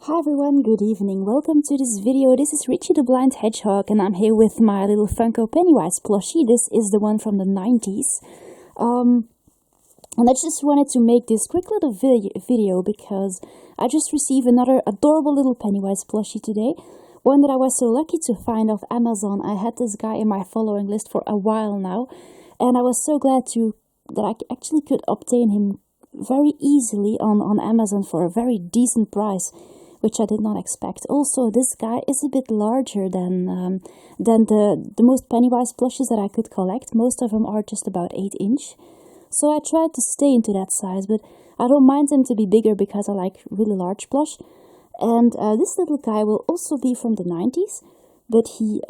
Hi everyone, good evening. Welcome to this video. This is Richie the Blind Hedgehog and I'm here with my little Funko Pennywise plushie. This is the one from the 90s. And I just wanted to make this quick little video because I just received another adorable little Pennywise plushie today. One that I was so lucky to find off Amazon. I had this guy in my following list for a while now. And I was so glad that I actually could obtain him very easily on Amazon for a very decent price, which I did not expect. Also, this guy is a bit larger than the most Pennywise plushes that I could collect. Most of them are just about 8 inch. So I tried to stay into that size, but I don't mind them to be bigger because I like really large plush. And this little guy will also be from the 90s, but he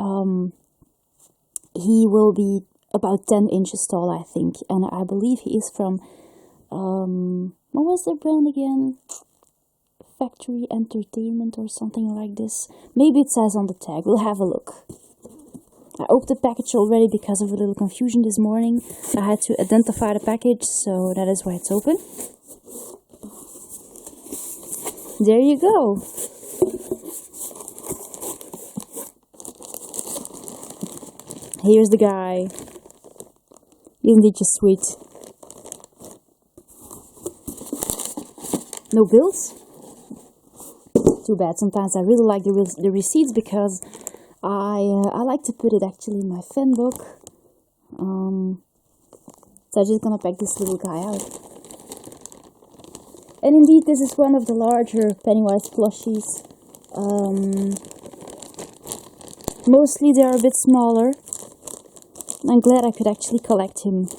will be about 10 inches tall, I think. And I believe he is from, what was the brand again? Factory Entertainment or something like this. Maybe it says on the tag. We'll have a look. I opened the package already because of a little confusion this morning. I had to identify the package, so that is why it's open. There you go. Here's the guy. Isn't he just sweet? No bills? Too bad. Sometimes I really like the receipts because I like to put it actually in my fan book. So I'm just gonna pack this little guy out. And indeed, this is one of the larger Pennywise plushies. Mostly they are a bit smaller. I'm glad I could actually collect him.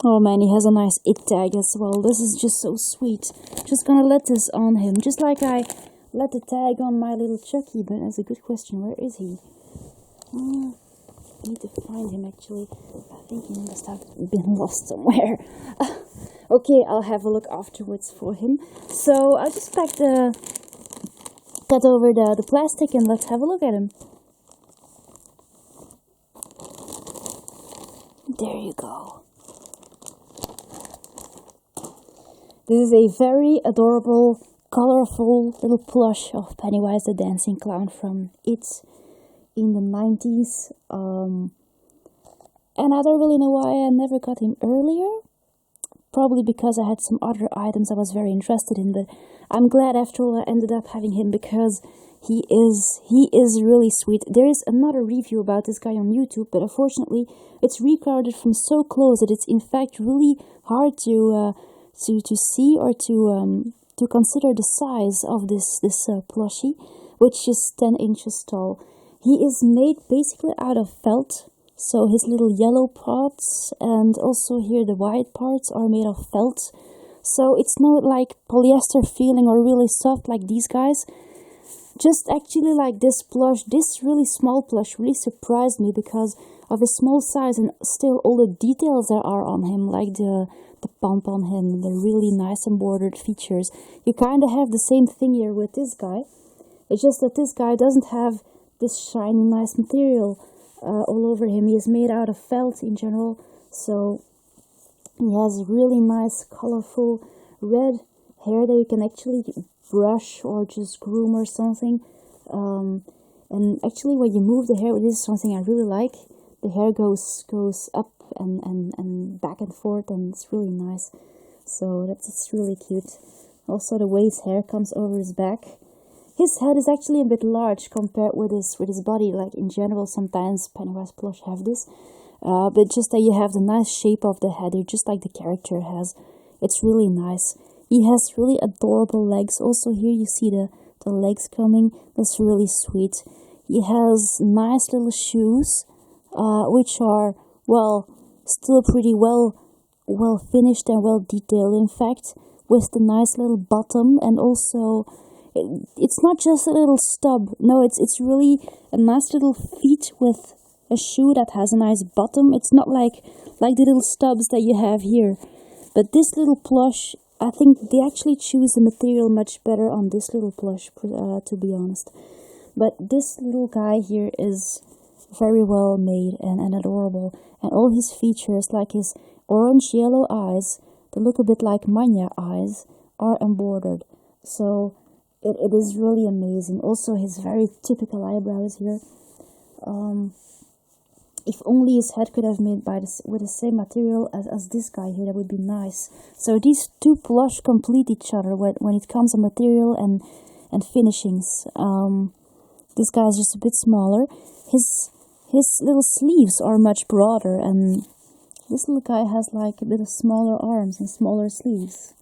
Oh man, he has a nice it tag as well. This is just so sweet. Just gonna let this on him. Just like I let the tag on my little Chucky. But that's a good question. Where is he? I need to find him actually. I think he must have been lost somewhere. Okay, I'll have a look afterwards for him. So I'll just cut over the plastic and let's have a look at him. There you go. This is a very adorable, colorful little plush of Pennywise the Dancing Clown from It in the 90s. And I don't really know why I never got him earlier. Probably because I had some other items I was very interested in. But I'm glad after all I ended up having him because he is really sweet. There is another review about this guy on YouTube, but unfortunately it's recorded from so close that it's in fact really hard to see or to consider the size of this plushie, which is 10 inches tall. He is made basically out of felt, so his little yellow parts and also here the white parts are made of felt. So it's not like polyester feeling or really soft like these guys. Just actually like this plush, this really small plush really surprised me because of his small size and still all the details there are on him, like the pump on him, the really nice embroidered features. You kind of have the same thing here with this guy. It's just that this guy doesn't have this shiny nice material all over him. He is made out of felt in general, so he has really nice colorful red hair that you can actually brush or just groom or something. And actually when you move the hair, this is something I really like. The hair goes up and back and forth, and it's really nice. So it's really cute. Also the way his hair comes over his back. His head is actually a bit large compared with his body. Like in general, sometimes Pennywise plush have this. But just that you have the nice shape of the head, just like the character has. It's really nice. He has really adorable legs. Also here you see the legs coming. That's really sweet. He has nice little shoes, which are, well, still pretty well finished and well detailed. In fact, with the nice little bottom, and also it's not just a little stub. No, it's really a nice little feet with a shoe that has a nice bottom. It's not like the little stubs that you have here. But this little plush, I think they actually choose the material much better on this little plush, to be honest. But this little guy here is very well made and adorable. And all his features, like his orange-yellow eyes that look a bit like manya eyes are embroidered. So it is really amazing. Also, his very typical eyebrows here. If only his head could have made with the same material as this guy here, that would be nice. So these two plush complete each other when it comes to material and finishings. This guy is just a bit smaller. His little sleeves are much broader, and this little guy has like a bit of smaller arms and smaller sleeves.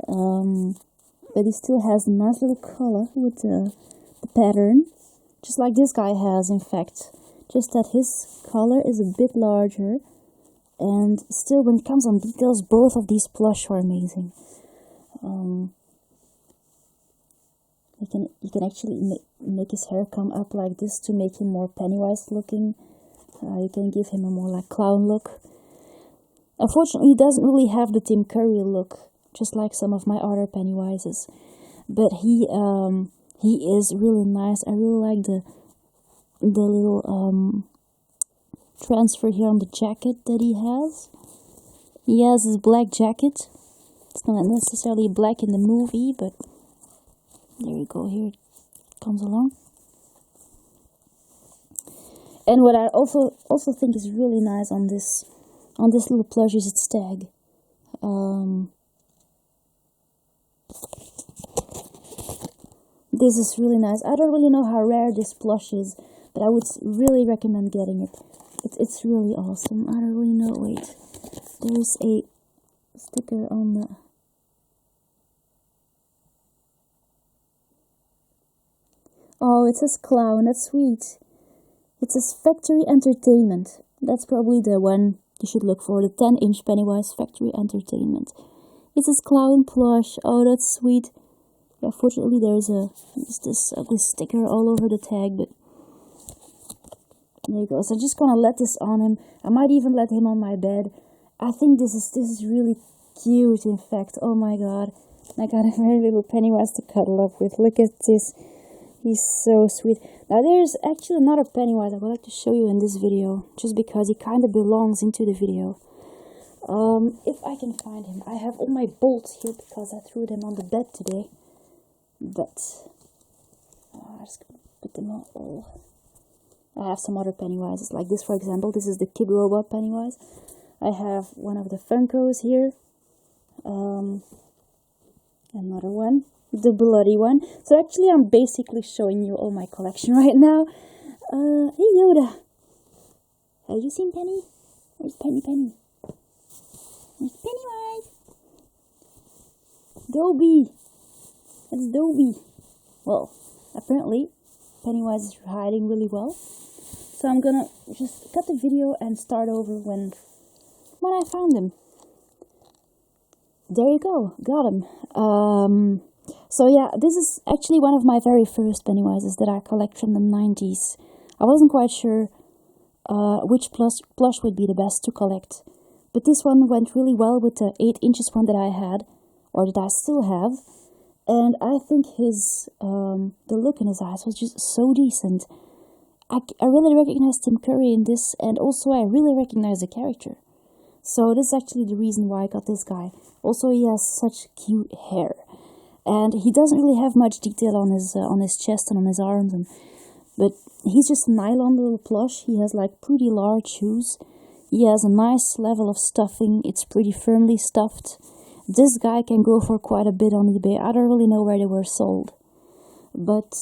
But he still has a nice little color with the pattern, just like this guy has, in fact. Just that his collar is a bit larger, and still, when it comes on details, both of these plush are amazing. You can actually make his hair come up like this to make him more Pennywise looking. You can give him a more like clown look. Unfortunately, he doesn't really have the Tim Curry look, just like some of my other Pennywises. But he is really nice. I really like the little transfer here on the jacket that he has. He has his black jacket. It's not necessarily black in the movie, but there you go, here it comes along. And what I also think is really nice on this little plush is its tag. This is really nice. I don't really know how rare this plush is, but I would really recommend getting it. It's really awesome. I don't really know. Wait, there's a sticker on the... Oh, it says clown. That's sweet. It says Factory Entertainment. That's probably the one you should look for. The 10-inch Pennywise Factory Entertainment. It says clown plush. Oh, that's sweet. Yeah, fortunately, there's this ugly sticker all over the tag, but there you go. So I'm just gonna let this on him. I might even let him on my bed. I think this is really cute. In fact, oh my god, I got a very little Pennywise to cuddle up with. Look at this. He's so sweet. Now there's actually another Pennywise I would like to show you in this video, just because he kind of belongs into the video. If I can find him. I have all my bolts here because I threw them on the bed today. But I'm just gonna put them on all. I have some other Pennywises, like this, for example. This is the Kid Robot Pennywise. I have one of the Funkos here. Another one, the bloody one. So actually, I'm basically showing you all my collection right now. Hey Yoda, have you seen Penny? Where's Penny? There's Pennywise. Dobby. It's Dobby. Well, apparently Pennywise is hiding really well. So I'm gonna just cut the video and start over when I found him. There you go, got him. So yeah, this is actually one of my very first Pennywises that I collect from the 90s. I wasn't quite sure which plush would be the best to collect, but this one went really well with the 8 inches one that I had, or that I still have. And I think the look in his eyes was just so decent. I really recognize Tim Curry in this, and also I really recognize the character. So this is actually the reason why I got this guy. Also, he has such cute hair, and he doesn't really have much detail on his chest and on his arms, but he's just a nylon little plush. He has like pretty large shoes. He has a nice level of stuffing. It's pretty firmly stuffed. This guy can go for quite a bit on eBay. I don't really know where they were sold, but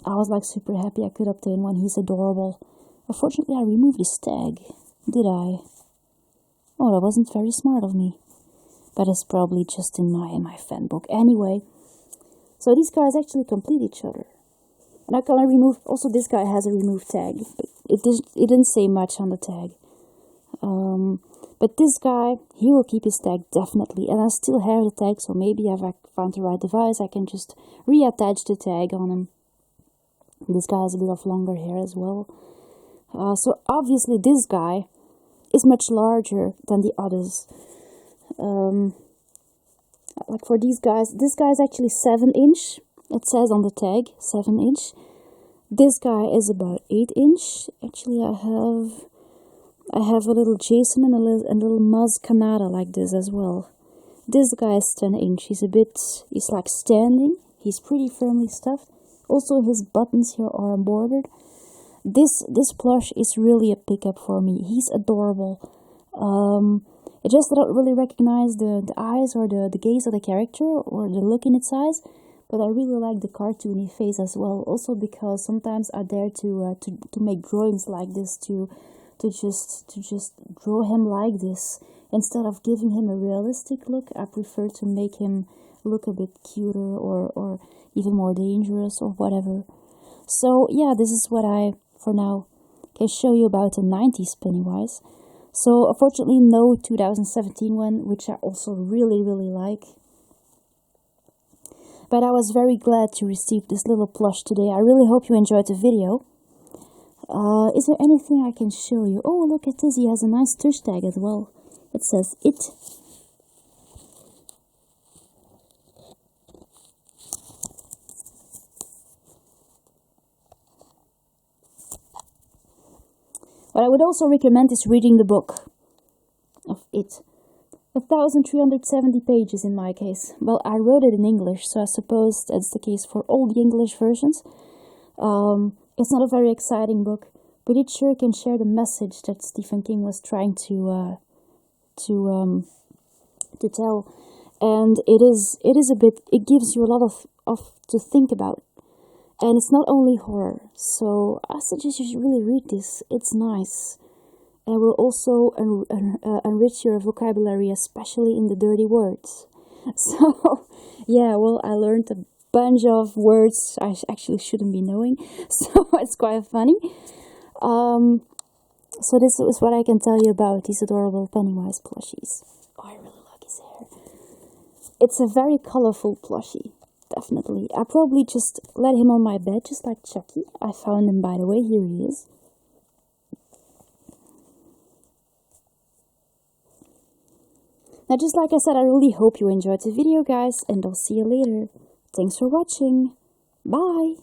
I was like super happy I could obtain one. He's adorable. Unfortunately, I removed his tag. Did I? Oh, that wasn't very smart of me. But it's probably just in my fan book. Anyway, so these guys actually complete each other. And I can remove. Also, this guy has a remove tag, but it didn't say much on the tag. But this guy, he will keep his tag definitely, and I still have the tag, so maybe if I find the right device, I can just reattach the tag on him. This guy has a bit of longer hair as well. So obviously this guy is much larger than the others. Like for these guys, this guy is actually 7 inch. It says on the tag 7 inch. This guy is about 8 inch. Actually, I have I have a little Jason and a little Muzz Canada like this as well. This guy is 10 inch. He's like standing. He's pretty firmly stuffed. Also, his buttons here are embroidered. This plush is really a pickup for me. He's adorable. I just don't really recognize the eyes or the gaze of the character or the look in its eyes, but I really like the cartoony face as well. Also because sometimes I dare to make drawings like this to just draw him like this instead of giving him a realistic look. I prefer to make him look a bit cuter or even more dangerous or whatever. So yeah, this is what I for now can show you about the 90s Pennywise. So unfortunately no 2017 one, which I also really like. But I was very glad to receive this little plush today. I really hope you enjoyed the video. Is there anything I can show you? Oh, look at this. He has a nice tush tag as well. It says "It." What I would also recommend is reading the book of It. 1,370 pages in my case. Well, I wrote it in English, so I suppose that's the case for all the English versions. It's not a very exciting book, but it sure can share the message that Stephen King was trying to tell. And it gives you a lot of to think about. And it's not only horror, so I suggest you should really read this. It's nice. And it will also enrich your vocabulary, especially in the dirty words. So, yeah, well, I learned a bunch of words I actually shouldn't be knowing, so it's quite funny. So this is what I can tell you about these adorable Pennywise plushies. Oh, I really like his hair. It's a very colorful plushie. Definitely. I probably just let him on my bed, just like Chucky. I found him, by the way. Here he is. Now, just like I said, I really hope you enjoyed the video, guys, and I'll see you later. Thanks for watching. Bye!